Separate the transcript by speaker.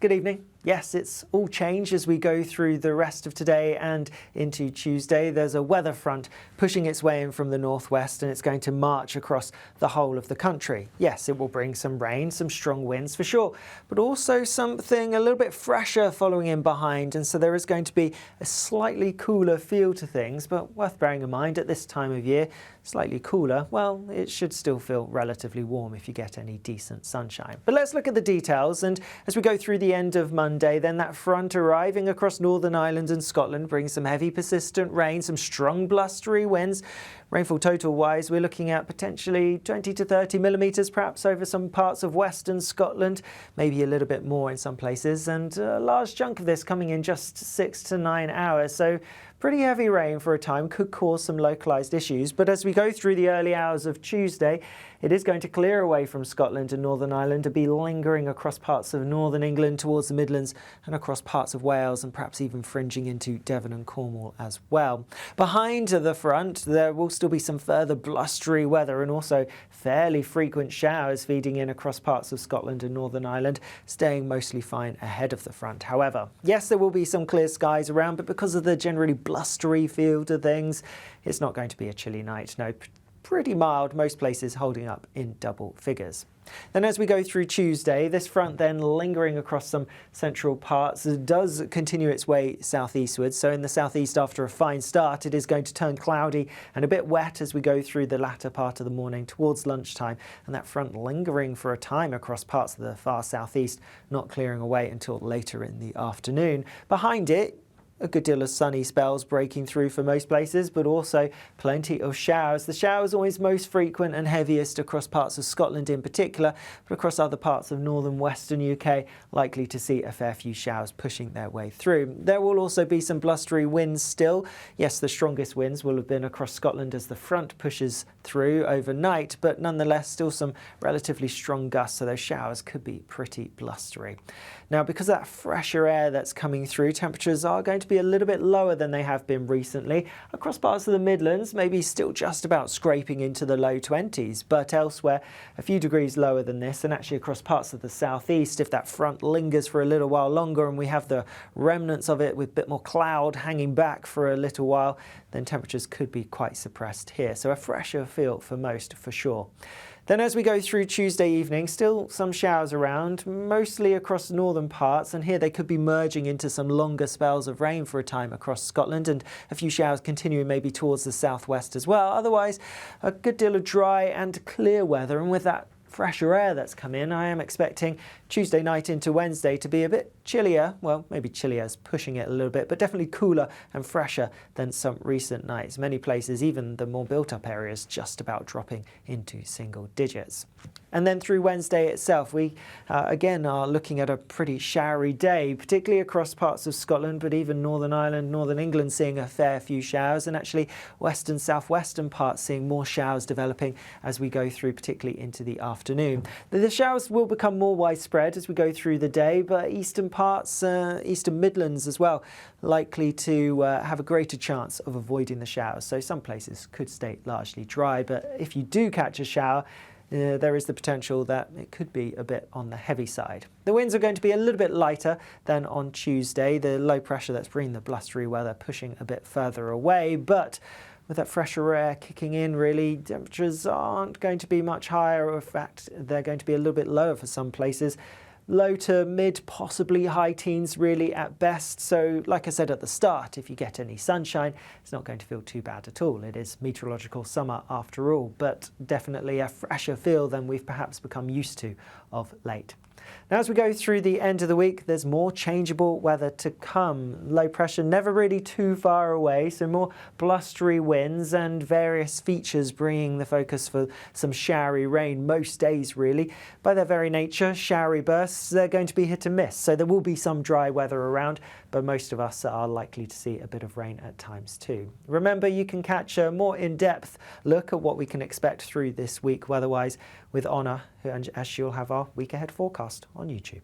Speaker 1: Good evening. Yes, it's all changed as we go through the rest of today and into Tuesday. There's a weather front pushing its way in from the northwest, and it's going to march across the whole of the country. Yes, it will bring some rain, some strong winds for sure, but also something a little bit fresher following in behind, and so there is going to be a slightly cooler feel to things, but worth bearing in mind at this time of year, slightly cooler, well, it should still feel relatively warm if you get any decent sunshine. But let's look at the details, and as we go through the end of Monday, then that front arriving across Northern Ireland and Scotland brings some heavy persistent rain, some strong blustery winds. Rainfall total wise, we're looking at potentially 20 to 30 millimetres perhaps over some parts of western Scotland, maybe a little bit more in some places, and a large chunk of this coming in just 6 to 9 hours. So pretty heavy rain for a time could cause some localised issues, but as we go through the early hours of Tuesday, it is going to clear away from Scotland and Northern Ireland to be lingering across parts of northern England towards the Midlands and across parts of Wales and perhaps even fringing into Devon and Cornwall as well. Behind the front, there will still be some further blustery weather and also fairly frequent showers feeding in across parts of Scotland and Northern Ireland, staying mostly fine ahead of the front. However, yes, there will be some clear skies around, but because of the generally blustery feel to things, it's not going to be a chilly night. No, pretty mild, most places holding up in double figures. Then as we go through Tuesday, this front then lingering across some central parts does continue its way southeastwards. So in the southeast, after a fine start, it is going to turn cloudy and a bit wet as we go through the latter part of the morning towards lunchtime, and that front lingering for a time across parts of the far southeast, not clearing away until later in the afternoon. Behind it, a good deal of sunny spells breaking through for most places, but also plenty of showers. The showers always most frequent and heaviest across parts of Scotland in particular, but across other parts of northern western UK, likely to see a fair few showers pushing their way through. There will also be some blustery winds still. Yes, the strongest winds will have been across Scotland as the front pushes through overnight, but nonetheless still some relatively strong gusts, so those showers could be pretty blustery. Now, because of that fresher air that's coming through, temperatures are going to be a little bit lower than they have been recently. Across parts of the Midlands, maybe still just about scraping into the low 20s, but elsewhere a few degrees lower than this, and actually across parts of the southeast, if that front lingers for a little while longer and we have the remnants of it with a bit more cloud hanging back for a little while, then temperatures could be quite suppressed here. So a fresher feel for most for sure. Then as we go through Tuesday evening, still some showers around, mostly across northern parts, and here they could be merging into some longer spells of rain for a time across Scotland, and a few showers continuing maybe towards the southwest as well. Otherwise, a good deal of dry and clear weather, and with that fresher air that's come in, I am expecting Tuesday night into Wednesday to be a bit chillier. Well, maybe chillier is pushing it a little bit, but definitely cooler and fresher than some recent nights. Many places, even the more built-up areas, just about dropping into single digits. And then through Wednesday itself, we again are looking at a pretty showery day, particularly across parts of Scotland, but even Northern Ireland, Northern England seeing a fair few showers, and actually western, southwestern parts seeing more showers developing as we go through, particularly into the afternoon. The showers will become more widespread as we go through the day, but eastern parts, eastern Midlands as well, likely to have a greater chance of avoiding the showers. So some places could stay largely dry, but if you do catch a shower, there is the potential that it could be a bit on the heavy side. The winds are going to be a little bit lighter than on Tuesday. The low pressure that's bringing the blustery weather pushing a bit further away, but with that fresher air kicking in, really, temperatures aren't going to be much higher. In fact, they're going to be a little bit lower for some places. Low to mid, possibly high teens really at best. So like I said at the start, if you get any sunshine, it's not going to feel too bad at all. It is meteorological summer after all, but definitely a fresher feel than we've perhaps become used to of late. Now, as we go through the end of the week, there's more changeable weather to come. Low pressure never really too far away, so more blustery winds and various features bringing the focus for some showery rain most days really. By their very nature, showery bursts, they're going to be hit and miss, so there will be some dry weather around, but most of us are likely to see a bit of rain at times too. Remember, you can catch a more in-depth look at what we can expect through this week weather-wise with Honor, as she'll have our week ahead forecast on YouTube.